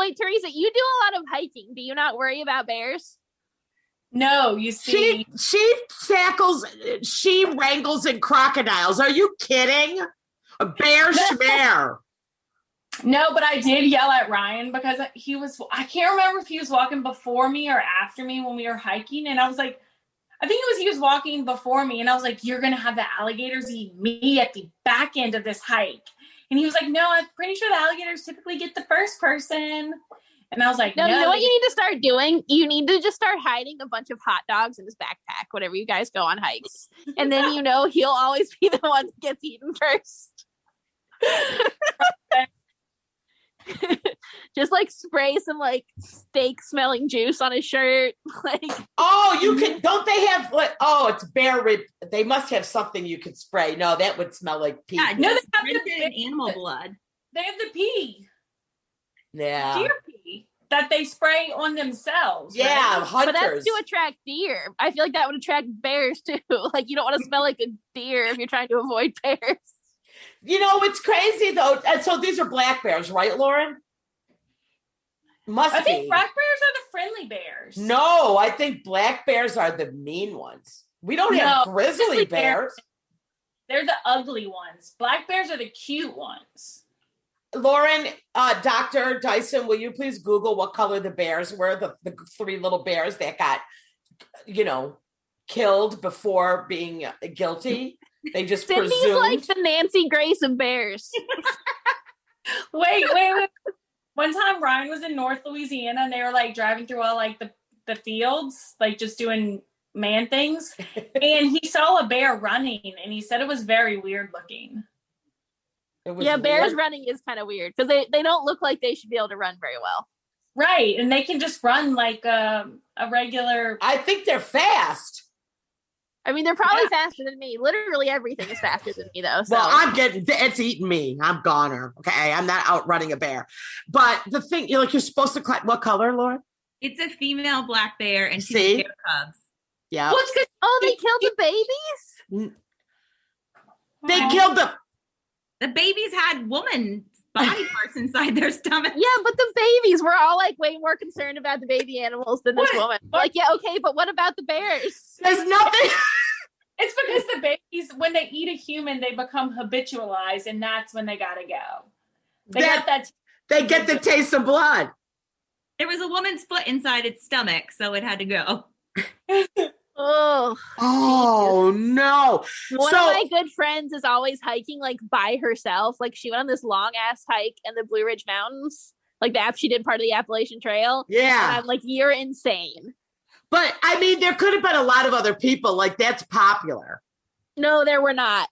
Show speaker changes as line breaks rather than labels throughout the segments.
wait, Teresa, you do a lot of hiking. Do you not worry about bears?
No, you see.
She wrangles in crocodiles. Are you kidding? A bear schmear.
No, but I did yell at Ryan because I can't remember if he was walking before me or after me when we were hiking. And I was like, I think he was walking before me. And I was like, you're going to have the alligators eat me at the back end of this hike. And he was like, no, I'm pretty sure the alligators typically get the first person. And I was like, no.
You know what you need to start doing? You need to just start hiding a bunch of hot dogs in his backpack whenever you guys go on hikes. And then he'll always be the one that gets eaten first. Just like spray some like steak smelling juice on his shirt. Like,
you can, don't they have like, it's bear rib. They must have something you could spray. No, that would smell like pee.
Yeah, no, they have the animal blood.
They have the pee.
Yeah.
Deer pee that they spray on themselves.
Yeah,
right?
hunters.
But that's to attract deer. I feel like that would attract bears too. Like, you don't want to smell like a deer if you're trying to avoid bears.
It's crazy though. And so these are black bears, right, Lauren?
I think black bears are the friendly bears.
No, I think black bears are the mean ones. We don't have grizzly bears.
They're the ugly ones. Black bears are the cute ones.
Lauren, Dr. Dyson, will you please Google what color the bears were? The three little bears that got, killed before being guilty. They just
Cindy's
presumed.
Like the Nancy Grace of bears.
Wait. One time Ryan was in North Louisiana and they were like driving through all like the fields, like just doing man things. And he saw a bear running and he said it was very weird looking.
Bears running is kind of weird because they don't look like they should be able to run very well.
Right. And they can just run like a regular.
I think they're fast.
I mean, they're probably faster than me. Literally everything is faster than me, though. So.
Well, it's eating me. I'm goner. Okay. I'm not outrunning a bear. But the thing, you're supposed to climb. What color, Lauren?
It's a female black bear and
See?
bear cubs.
Yeah.
They killed the babies?
They killed them.
The babies had woman body parts inside their stomach.
Yeah, but the babies were all like way more concerned about the baby animals than this woman. Like, yeah, okay, but what about the bears?
There's nothing.
It's because the babies, when they eat a human, they become habitualized, and that's when they gotta go. They
get the taste of blood.
There was a woman's foot inside its stomach, so it had to go.
Oh no.
One of my good friends is always hiking like by herself. Like she went on this long ass hike in the Blue Ridge Mountains. Like she did part of the Appalachian Trail.
Yeah.
And I'm like, you're insane.
But I mean, there could have been a lot of other people. Like that's popular.
No, there were not.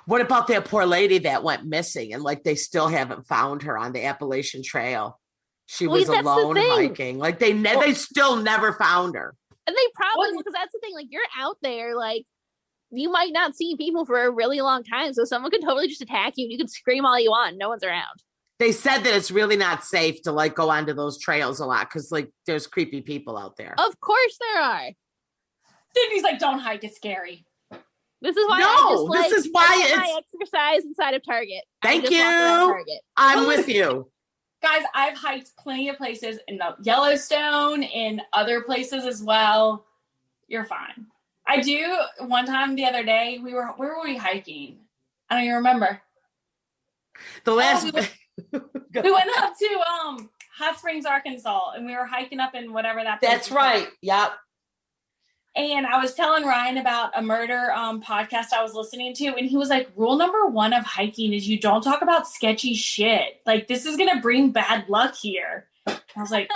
What about that poor lady that went missing and like they still haven't found her on the Appalachian Trail? She was alone hiking. Like they still never found her.
And they probably, because that's the thing, like you're out there, like you might not see people for a really long time. So someone could totally just attack you and you could scream all you want. No one's around.
They said that it's really not safe to like go onto those trails a lot because like there's creepy people out there.
Of course there are.
Sydney's like, don't hike, it's scary.
This is why I exercise inside of Target.
Thank you. I'm with you.
Guys, I've hiked plenty of places in the Yellowstone, in other places as well. You're fine. I do. One time the other day, where were we hiking? I don't even remember.
We went
up to Hot Springs, Arkansas, and we were hiking up in whatever that place
That's right. Yep.
And I was telling Ryan about a murder podcast I was listening to, and he was like, rule number 1 of hiking is you don't talk about sketchy shit. Like, this is going to bring bad luck here. I was like,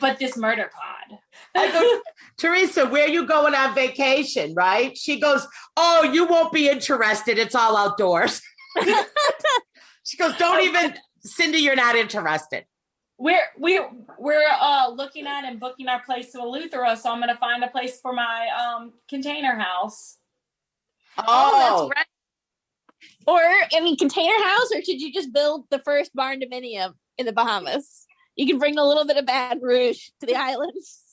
but this murder pod.
I go, Teresa, where you going on vacation, right? She goes, oh, you won't be interested. It's all outdoors. She goes, don't even, Cindy, you're not interested.
We're looking at and booking our place to Eleuthera, so I'm going to find a place for my container house.
Oh,
that's right. Or, container house, or should you just build the first barn dominium in the Bahamas? You can bring a little bit of Baton Rouge to the islands.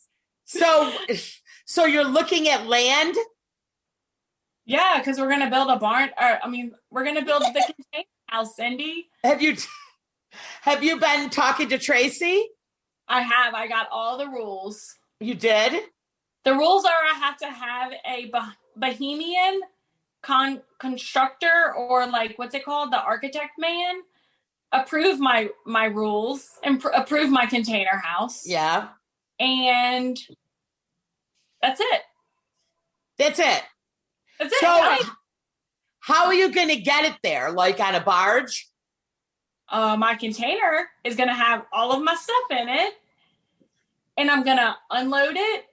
So you're looking at land?
Yeah, because we're going to build a barn. We're going to build the container house, Cindy.
Have you been talking to Tracy?
I have. I got all the rules.
You did?
The rules are I have to have a Bohemian constructor, or like, what's it called? The architect man approve my rules and approve my container house.
Yeah.
And that's it.
That's it.
That's it.
So how are you going to get it there? Like on a barge?
My container is going to have all of my stuff in it, and I'm going to unload it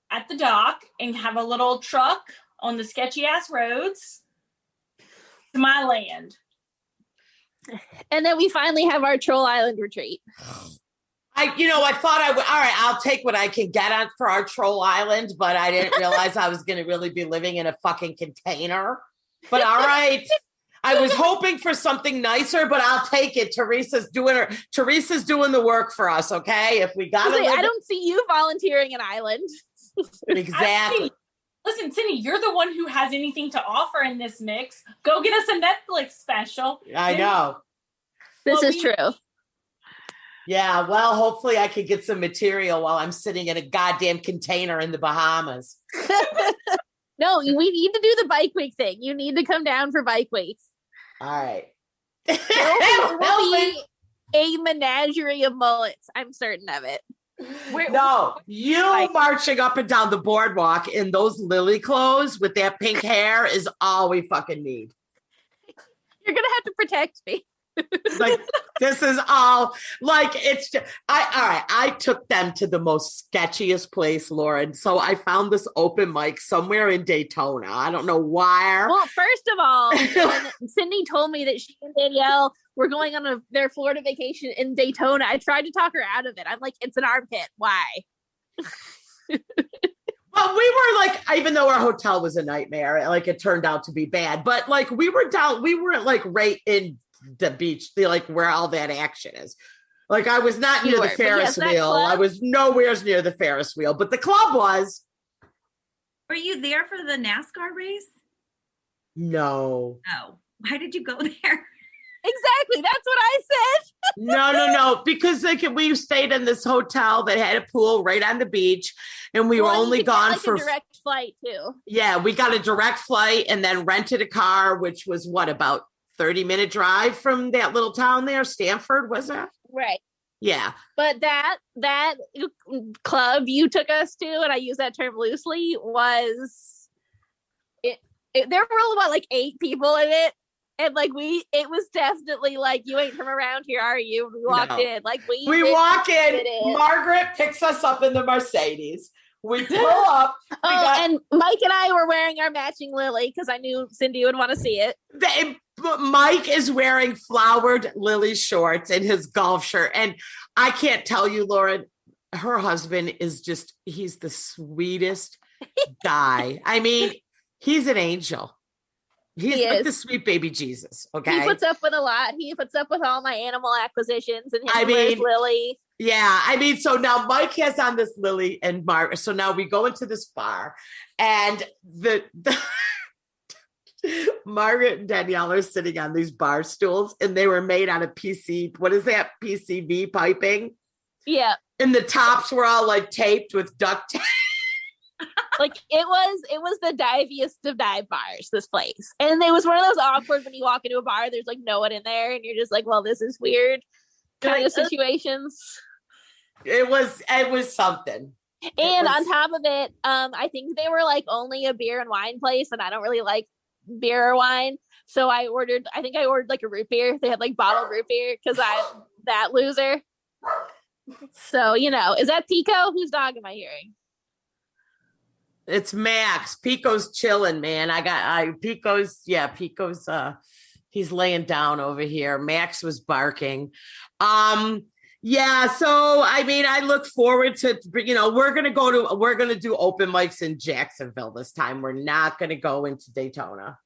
at the dock and have a little truck on the sketchy ass roads to my land.
And then we finally have our Troll Island retreat.
I thought all right, I'll take what I can get on for our Troll Island, but I didn't realize I was going to really be living in a fucking container. But all right. I was hoping for something nicer, but I'll take it. Teresa's doing the work for us, okay? If we got to
I don't see you volunteering an island.
Exactly.
Listen, Cindy, you're the one who has anything to offer in this mix. Go get us a Netflix special.
I know.
This is true.
Yeah, well, hopefully I could get some material while I'm sitting in a goddamn container in the Bahamas.
No, we need to do the bike week thing. You need to come down for bike week.
All right.
It will be a menagerie of mullets. I'm certain of it.
No, you marching up and down the boardwalk in those lily clothes with that pink hair is all we fucking need.
You're gonna have to protect me.
Like, this is all like, it's just, I took them to the most sketchiest place, Lauren. So I found this open mic somewhere in Daytona. I don't know why.
Well, first of all, when Cindy told me that she and Danielle were going on their Florida vacation in Daytona, I tried to talk her out of it. I'm like, it's an armpit. Why?
Well, we were like, even though our hotel was a nightmare, like it turned out to be bad, but like we were like right in the beach, like where all that action is. Like I was not near the Ferris wheel. I was nowhere near the Ferris wheel, but the club was.
Were you there for the NASCAR race?
No.
Oh, why did you go there?
Exactly. That's what I said.
No. Because like we stayed in this hotel that had a pool right on the beach, and we were only gone for
a direct flight too.
Yeah, we got a direct flight and then rented a car, which was about 30-minute drive from that little town there. Stanford, was that?
Right.
Yeah.
But that club you took us to, and I use that term loosely, was it there were about like 8 people in it. And like it was definitely like, you ain't from around here, are you? We walked in. Like we walk in.
Margaret picks us up in the Mercedes. We pull up.
And Mike and I were wearing our matching lily because I knew Cindy would want to see it.
Mike is wearing flowered lily shorts and his golf shirt. And I can't tell you, Lauren, her husband is he's the sweetest guy. I mean, he's an angel. He's like the sweet baby Jesus. Okay.
He puts up with a lot. He puts up with all my animal acquisitions and his Lily.
Yeah. I mean, so now Mike has on this Lily and Margaret. So now we go into this bar, and the Margaret and Danielle are sitting on these bar stools, and they were made out of PCV piping.
Yeah.
And the tops were all like taped with duct tape.
Like it was the diviest of dive bars, this place. And it was one of those awkward when you walk into a bar, there's like no one in there and you're just like, well, this is weird kind of situations.
It was something.
And on top of it, I think they were like only a beer and wine place, and I don't really like beer or wine. So I think I ordered like a root beer. They had like bottled root beer because I'm that loser. So, is that Pico? Whose dog am I hearing?
It's Max. Pico's chilling, man. Pico's he's laying down over here. Max was barking. Yeah, so I mean, I look forward to, we're going to do open mics in Jacksonville this time. We're not going to go into Daytona.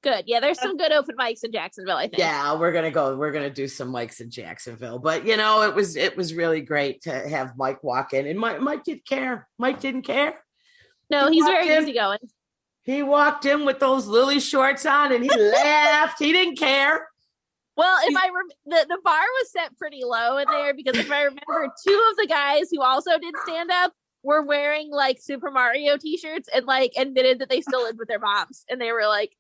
Good. Yeah, there's some good open mics in Jacksonville, I think.
Yeah, we're going to do some mics in Jacksonville. But, it was really great to have Mike walk in, and Mike didn't care. Mike didn't care.
No, he's very easygoing.
He walked in with those lily shorts on and he laughed. He didn't care.
Well, if I the bar was set pretty low in there because if I remember, two of the guys who also did stand up were wearing like Super Mario t-shirts and like admitted that they still lived with their moms and they were like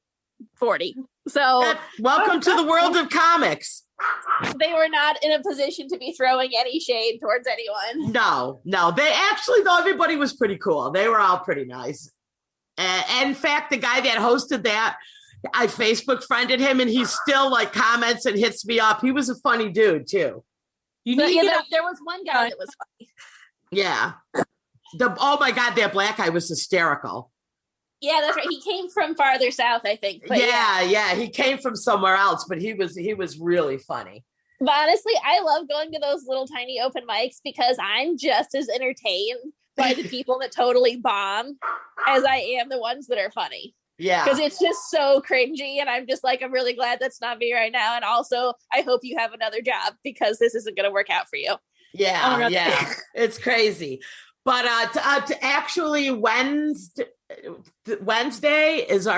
40. So
welcome to the world of comics.
They were not in a position to be throwing any shade towards anyone.
No. They actually, though, everybody was pretty cool. They were all pretty nice. And in fact, the guy that hosted that, I Facebook friended him and he still like comments and hits me up. He was a funny dude too.
There was one guy that was funny.
Yeah. Oh my God, that black guy was hysterical.
Yeah, that's right. He came from farther south, I think. But
yeah. He came from somewhere else, but he was really funny.
But honestly, I love going to those little tiny open mics because I'm just as entertained by the people that totally bomb as I am the ones that are funny.
Yeah.
Because it's just so cringy. And I'm just like, I'm really glad that's not me right now. And also, I hope you have another job because this isn't going to work out for you.
Yeah. Yeah. It's crazy. But actually Wednesday is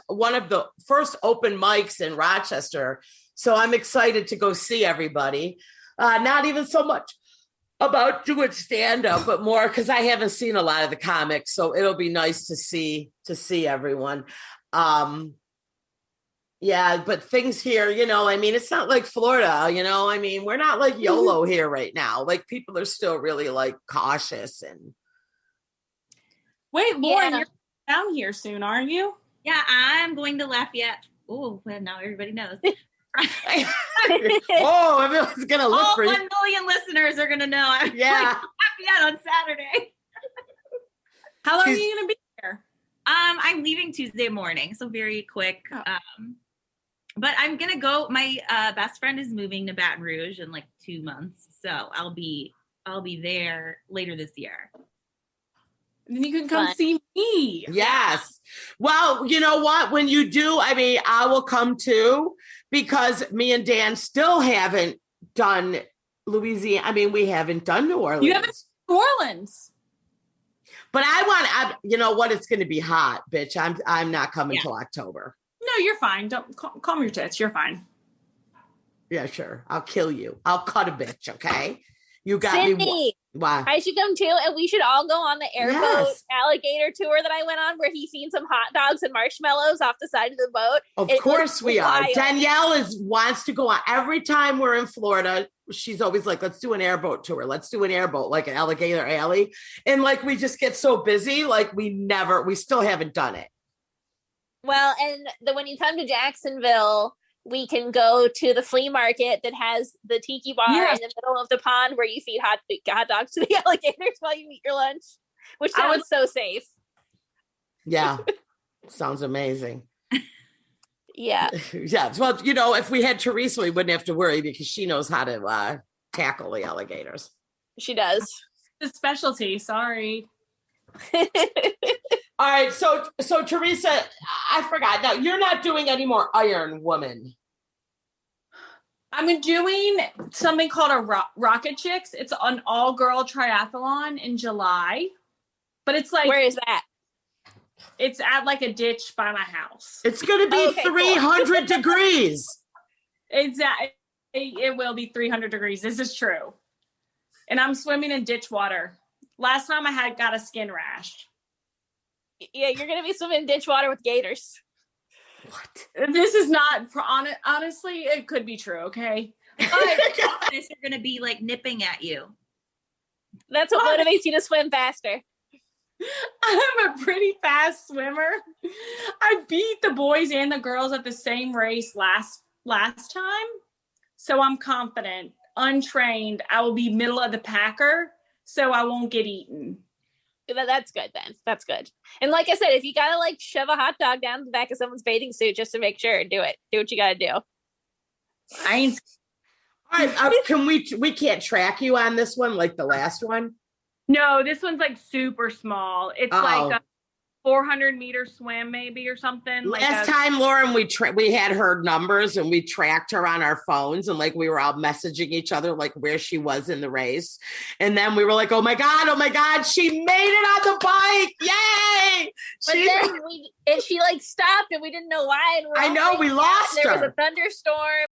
one of the first open mics in Rochester. So I'm excited to go see everybody. Not even so much about doing stand-up, but more because I haven't seen a lot of the comics. So it'll be nice to see everyone. Yeah, but things here, it's not like Florida, we're not like YOLO here right now. Like people are still really like cautious and.
Wait, Lauren, you're down here soon, aren't you?
Yeah, I'm going to Lafayette. Oh, well, now everybody knows.
Everyone's gonna look for you.
1 million listeners are gonna know. I'm going to Lafayette on Saturday.
How long are you gonna be here?
I'm leaving Tuesday morning, so very quick. But I'm gonna go. My best friend is moving to Baton Rouge in like 2 months, so I'll be there later this year.
And then you can come see me.
Yes. Well, you know what? When you do, I will come too, because me and Dan still haven't done Louisiana. We haven't done New Orleans.
You haven't done New Orleans.
But you know what? It's going to be hot, bitch. I'm not coming till October.
No, you're fine. Don't calm your tits. You're fine.
Yeah, sure. I'll kill you. I'll cut a bitch. Okay. You got
Sydney,
me. Why?
I should come too, and we should all go on the airboat alligator tour that I went on, where he feeds some hot dogs and marshmallows off the side of the boat.
Of course we are. Danielle wants to go on. Every time we're in Florida, she's always like, let's do an airboat tour. Let's do an airboat, like an alligator alley. And like, we just get so busy. Like we still haven't done it.
Well, and when you come to Jacksonville, we can go to the flea market that has the tiki bar in the middle of the pond where you feed hot dogs to the alligators while you eat your lunch, which sounds so safe.
Yeah. Sounds amazing.
Yeah.
Yeah. Well, if we had Teresa, we wouldn't have to worry because she knows how to tackle the alligators.
She does.
The specialty. Sorry.
All right, so Teresa, I forgot. Now you're not doing any more Iron Woman.
I'm doing something called a Rocket Chicks. It's an all-girl triathlon in July, but it's like,
where is that?
It's at like a ditch by my house.
It's going to be 300 degrees.
Exactly. It will be 300 degrees. This is true. And I'm swimming in ditch water. Last time I got a skin rash.
Yeah, you're going to be swimming in ditch water with gators.
What?
This is not, honestly, it could be true, okay?
But they're going to be like nipping at you.
That's what motivates you to swim faster.
I'm a pretty fast swimmer. I beat the boys and the girls at the same race last time. So I'm confident. Untrained, I will be middle of the packer, so I won't get eaten.
That's good then. That's good. And like I said, if you gotta like shove a hot dog down the back of someone's bathing suit just to make sure, do it. Do what you gotta do.
I ain't.
All right, can we can't track you on this one like the last one?
No, this one's like super small. It's like a 400-meter swim maybe or something.
Last time, Lauren, we had her numbers and we tracked her on our phones and like we were all messaging each other like where she was in the race. And then we were like, oh my God, she made it on the bike. Yay!
But then she like stopped and we didn't know why. And
I know, we lost her.
There was a thunderstorm.